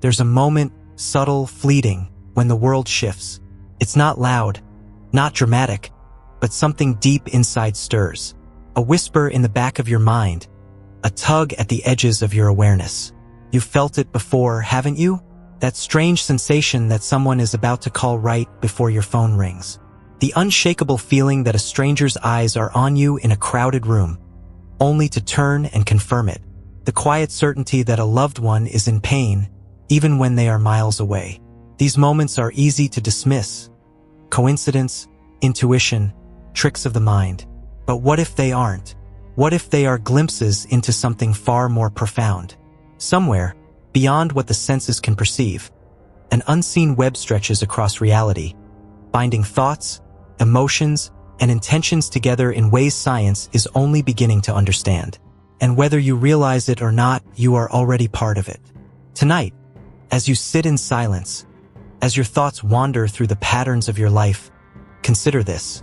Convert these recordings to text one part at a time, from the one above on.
There's a moment, subtle, fleeting, when the world shifts. It's not loud, not dramatic, but something deep inside stirs. A whisper in the back of your mind, a tug at the edges of your awareness. You've felt it before, haven't you? That strange sensation that someone is about to call right before your phone rings. The unshakable feeling that a stranger's eyes are on you in a crowded room, only to turn and confirm it. The quiet certainty that a loved one is in pain, even when they are miles away. These moments are easy to dismiss. Coincidence, intuition, tricks of the mind. But what if they aren't? What if they are glimpses into something far more profound? Somewhere, beyond what the senses can perceive, an unseen web stretches across reality, binding thoughts, emotions, and intentions together in ways science is only beginning to understand. And whether you realize it or not, you are already part of it. Tonight, as you sit in silence, as your thoughts wander through the patterns of your life, consider this.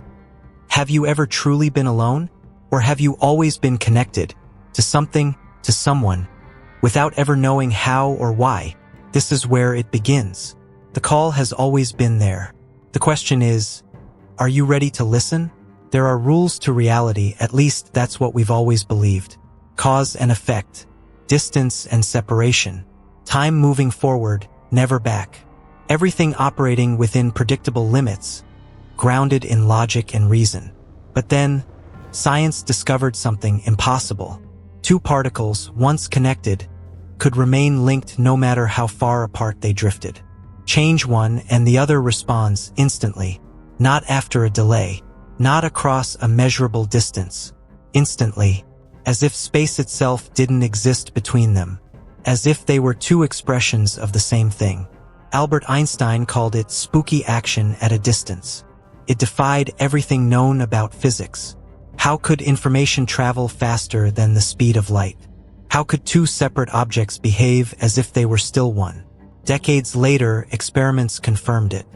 Have you ever truly been alone? Or have you always been connected to something, to someone, without ever knowing how or why? This is where it begins. The call has always been there. The question is, are you ready to listen? There are rules to reality, at least that's what we've always believed. Cause and effect, distance and separation, time moving forward, never back. Everything operating within predictable limits, grounded in logic and reason. But then, science discovered something impossible. Two particles, once connected, could remain linked no matter how far apart they drifted. Change one and the other responds instantly, not after a delay, not across a measurable distance. Instantly, as if space itself didn't exist between them, as if they were two expressions of the same thing. Albert Einstein called it spooky action at a distance. It defied everything known about physics. How could information travel faster than the speed of light? How could two separate objects behave as if they were still one? Decades later, experiments confirmed it.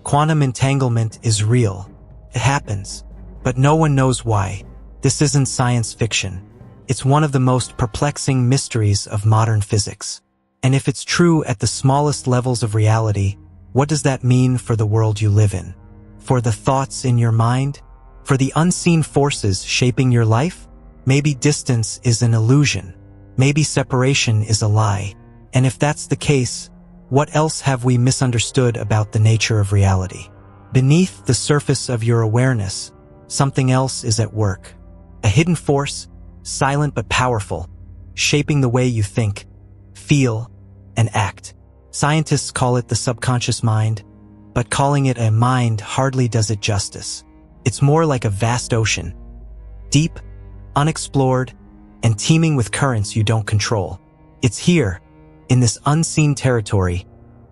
Quantum entanglement is real. It happens. But no one knows why. This isn't science fiction. It's one of the most perplexing mysteries of modern physics. And if it's true at the smallest levels of reality, what does that mean for the world you live in? For the thoughts in your mind? For the unseen forces shaping your life? Maybe distance is an illusion. Maybe separation is a lie. And if that's the case, what else have we misunderstood about the nature of reality? Beneath the surface of your awareness, something else is at work. A hidden force, silent but powerful, shaping the way you think, feel, and act. Scientists call it the subconscious mind, but calling it a mind hardly does it justice. It's more like a vast ocean, deep, unexplored, and teeming with currents you don't control. It's here, in this unseen territory,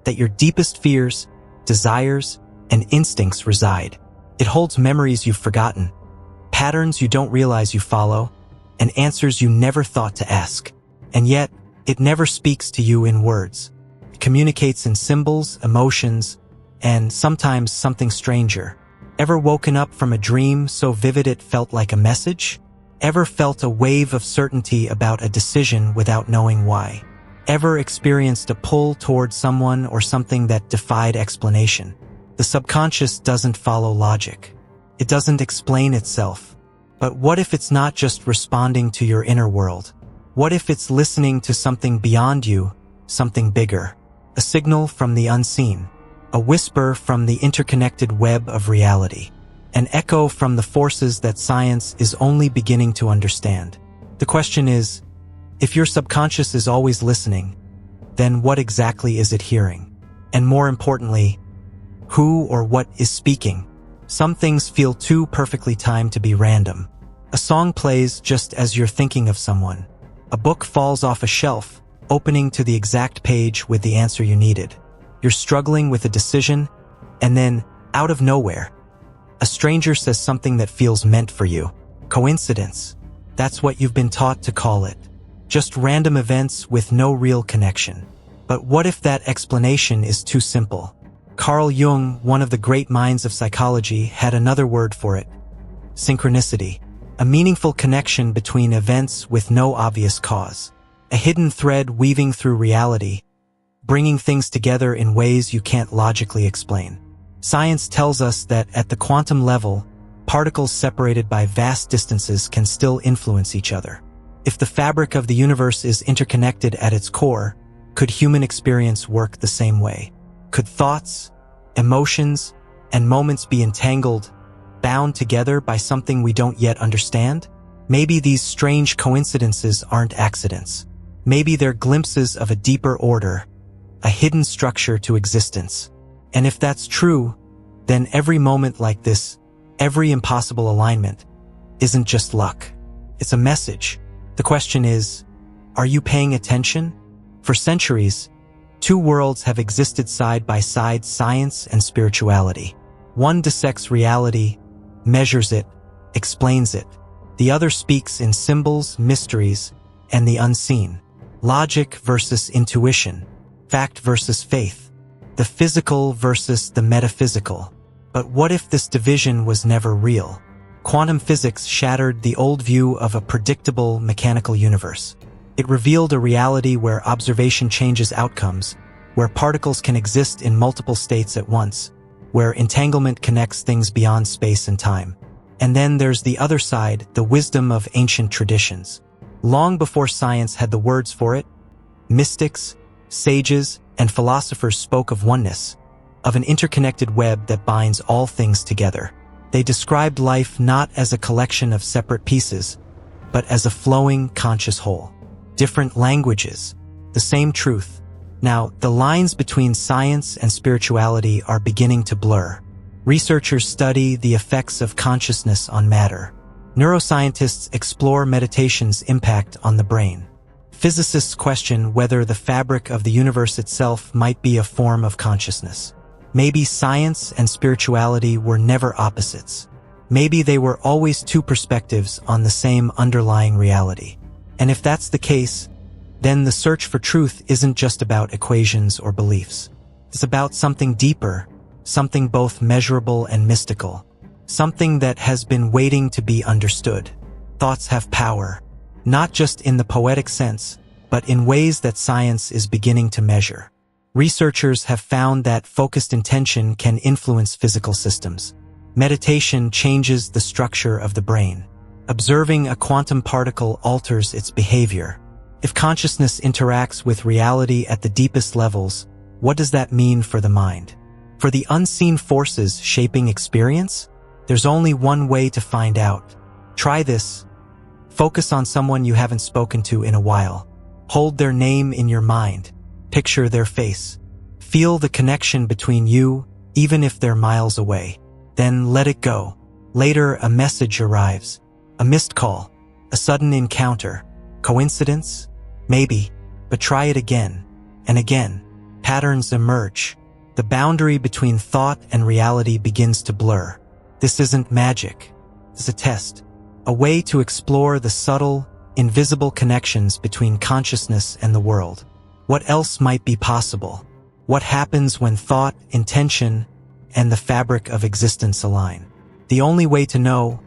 that your deepest fears, desires, and instincts reside. It holds memories you've forgotten, patterns you don't realize you follow, and answers you never thought to ask. And yet, it never speaks to you in words. It communicates in symbols, emotions, and sometimes something stranger. Ever woken up from a dream so vivid it felt like a message? Ever felt a wave of certainty about a decision without knowing why? Ever experienced a pull toward someone or something that defied explanation? The subconscious doesn't follow logic. It doesn't explain itself. But what if it's not just responding to your inner world? What if it's listening to something beyond you, something bigger? A signal from the unseen, a whisper from the interconnected web of reality, an echo from the forces that science is only beginning to understand. The question is, if your subconscious is always listening, then what exactly is it hearing? And more importantly, who or what is speaking? Some things feel too perfectly timed to be random. A song plays just as you're thinking of someone. A book falls off a shelf, opening to the exact page with the answer you needed. You're struggling with a decision, and then, out of nowhere, a stranger says something that feels meant for you. Coincidence. That's what you've been taught to call it. Just random events with no real connection. But what if that explanation is too simple? Carl Jung, one of the great minds of psychology, had another word for it. Synchronicity. A meaningful connection between events with no obvious cause. A hidden thread weaving through reality, bringing things together in ways you can't logically explain. Science tells us that at the quantum level, particles separated by vast distances can still influence each other. If the fabric of the universe is interconnected at its core, could human experience work the same way? Could thoughts, emotions, and moments be entangled, bound together by something we don't yet understand? Maybe these strange coincidences aren't accidents. Maybe they're glimpses of a deeper order, a hidden structure to existence. And if that's true, then every moment like this, every impossible alignment, isn't just luck. It's a message. The question is, are you paying attention? For centuries, two worlds have existed side by side: science and spirituality. One dissects reality, measures it, explains it. The other speaks in symbols, mysteries, and the unseen. Logic versus intuition, fact versus faith, the physical versus the metaphysical. But what if this division was never real? Quantum physics shattered the old view of a predictable, mechanical universe. It revealed a reality where observation changes outcomes, where particles can exist in multiple states at once, where entanglement connects things beyond space and time. And then there's the other side, the wisdom of ancient traditions. Long before science had the words for it, mystics, sages, and philosophers spoke of oneness, of an interconnected web that binds all things together. They described life not as a collection of separate pieces, but as a flowing, conscious whole. Different languages, the same truth. Now, the lines between science and spirituality are beginning to blur. Researchers study the effects of consciousness on matter. Neuroscientists explore meditation's impact on the brain. Physicists question whether the fabric of the universe itself might be a form of consciousness. Maybe science and spirituality were never opposites. Maybe they were always two perspectives on the same underlying reality. And if that's the case, then the search for truth isn't just about equations or beliefs. It's about something deeper, something both measurable and mystical, something that has been waiting to be understood. Thoughts have power, not just in the poetic sense, but in ways that science is beginning to measure. Researchers have found that focused intention can influence physical systems. Meditation changes the structure of the brain. Observing a quantum particle alters its behavior. If consciousness interacts with reality at the deepest levels, what does that mean for the mind? For the unseen forces shaping experience? There's only one way to find out. Try this. Focus on someone you haven't spoken to in a while. Hold their name in your mind. Picture their face. Feel the connection between you, even if they're miles away. Then let it go. Later, a message arrives. A missed call. A sudden encounter. Coincidence? Maybe. But try it again. And again. Patterns emerge. The boundary between thought and reality begins to blur. This isn't magic. It's a test. A way to explore the subtle, invisible connections between consciousness and the world. What else might be possible? What happens when thought, intention, and the fabric of existence align? The only way to know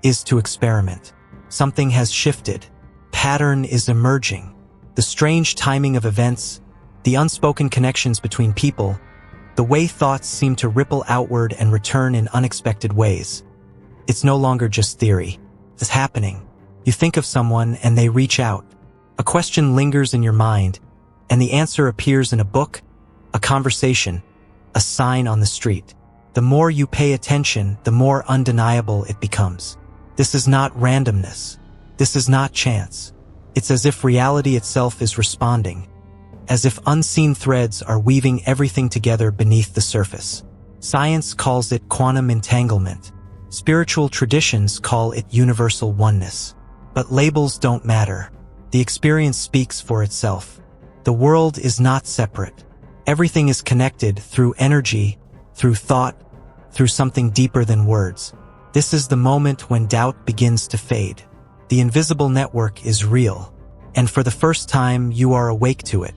is to experiment. Something has shifted. Pattern is emerging. The strange timing of events, the unspoken connections between people, the way thoughts seem to ripple outward and return in unexpected ways. It's no longer just theory. It's happening. You think of someone and they reach out. A question lingers in your mind, and the answer appears in a book, a conversation, a sign on the street. The more you pay attention, the more undeniable it becomes. This is not randomness. This is not chance. It's as if reality itself is responding, as if unseen threads are weaving everything together beneath the surface. Science calls it quantum entanglement. Spiritual traditions call it universal oneness. But labels don't matter. The experience speaks for itself. The world is not separate. Everything is connected through energy, through thought, through something deeper than words. This is the moment when doubt begins to fade. The invisible network is real, and for the first time you are awake to it.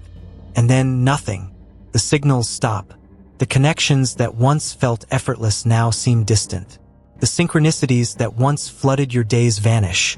And then nothing. The signals stop. The connections that once felt effortless now seem distant. The synchronicities that once flooded your days vanish,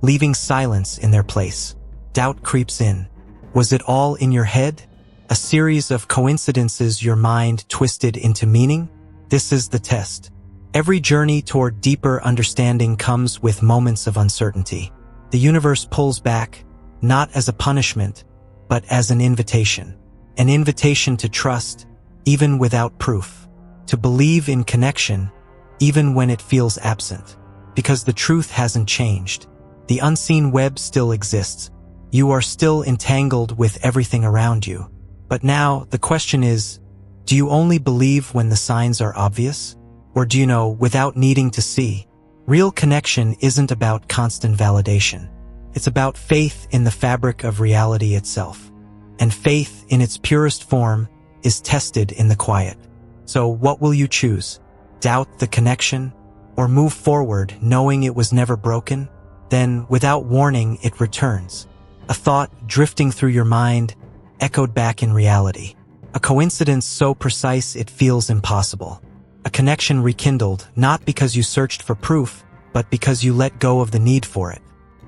leaving silence in their place. Doubt creeps in. Was it all in your head? A series of coincidences your mind twisted into meaning? This is the test. Every journey toward deeper understanding comes with moments of uncertainty. The universe pulls back, not as a punishment, but as an invitation. An invitation to trust, even without proof. To believe in connection, even when it feels absent. Because the truth hasn't changed. The unseen web still exists. You are still entangled with everything around you. But now, the question is, do you only believe when the signs are obvious? Or do you know without needing to see? Real connection isn't about constant validation. It's about faith in the fabric of reality itself. And faith, in its purest form, is tested in the quiet. So what will you choose? Doubt the connection? Or move forward knowing it was never broken? Then, without warning, it returns. A thought drifting through your mind, echoed back in reality. A coincidence so precise it feels impossible. A connection rekindled, not because you searched for proof, but because you let go of the need for it.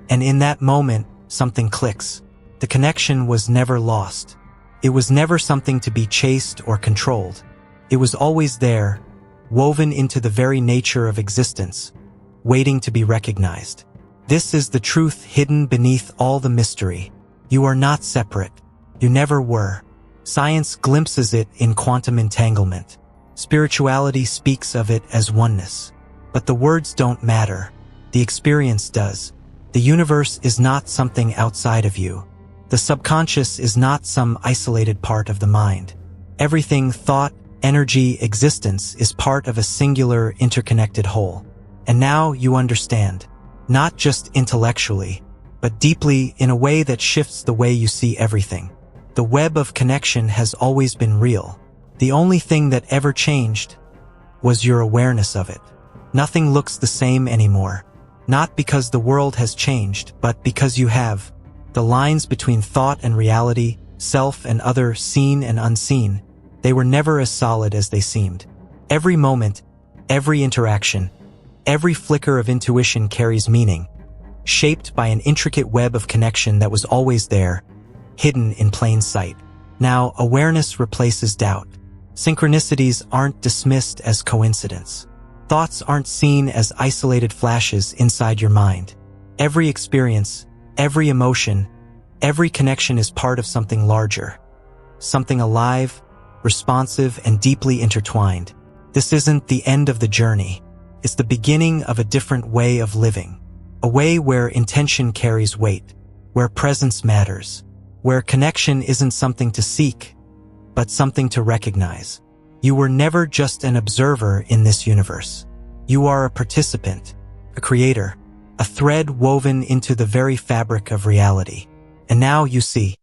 And in that moment, something clicks. The connection was never lost. It was never something to be chased or controlled. It was always there, woven into the very nature of existence, waiting to be recognized. This is the truth hidden beneath all the mystery. You are not separate. You never were. Science glimpses it in quantum entanglement. Spirituality speaks of it as oneness. But the words don't matter. The experience does. The universe is not something outside of you. The subconscious is not some isolated part of the mind. Everything, thought, energy, existence is part of a singular, interconnected whole. And now you understand. Not just intellectually, but deeply in a way that shifts the way you see everything. The web of connection has always been real. The only thing that ever changed was your awareness of it. Nothing looks the same anymore. Not because the world has changed, but because you have. The lines between thought and reality, self and other, seen and unseen, they were never as solid as they seemed. Every moment, every interaction, every flicker of intuition carries meaning, shaped by an intricate web of connection that was always there, hidden in plain sight. Now, awareness replaces doubt. Synchronicities aren't dismissed as coincidence. Thoughts aren't seen as isolated flashes inside your mind. Every experience, every emotion, every connection is part of something larger. Something alive, responsive, and deeply intertwined. This isn't the end of the journey. It's the beginning of a different way of living. A way where intention carries weight, where presence matters, where connection isn't something to seek, but something to recognize. You were never just an observer in this universe. You are a participant, a creator, a thread woven into the very fabric of reality. And now you see.